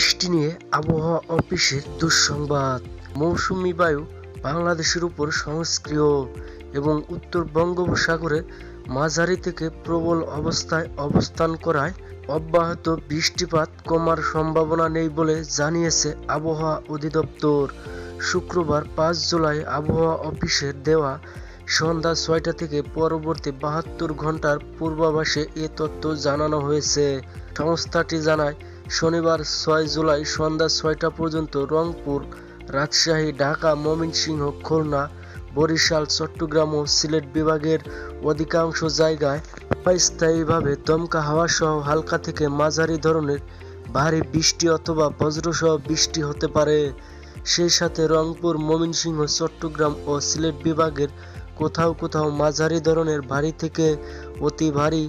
বৃষ্টি নিয়ে আবহাওয়া অফিসের দুঃসংবাদ। মৌসুমী বায়ু বাংলাদেশের উপর সক্রিয় এবং উত্তর বঙ্গোপসাগরে মাঝারি থেকে প্রবল অবস্থায় অবস্থান করায় অব্যাহত বৃষ্টিপাত কমার সম্ভাবনা নেই বলে জানিয়েছে আবহাওয়া অধিদপ্তর। শুক্রবার ৫ জুলাই আবহাওয়া অফিসের দেওয়া সন্ধ্যা ৬টা থেকে পরবর্তী ৭২ ঘন্টার পূর্বাভাসে এ তথ্য জানানো হয়েছে। সংস্থাটি জানায়, শনিবার ৬ জুলাই সন্ধ্যা ৬টা পর্যন্ত রংপুর, রাজশাহী, ঢাকা, ময়মনসিংহ, খুলনা, বরিশাল, চট্টগ্রাম ও সিলেট বিভাগের অধিকাংশ জায়গায় অস্থায়ীভাবে দমকা হাওয়া সহ হালকা থেকে মাঝারি ধরনের ভারী বৃষ্টি অথবা বজ্রসহ বৃষ্টি হতে পারে। সেই সাথে রংপুর, ময়মনসিংহ, চট্টগ্রাম ও সিলেট বিভাগের কোথাও কোথাও মাঝারি ধরনের ভারী থেকে অতি ভারী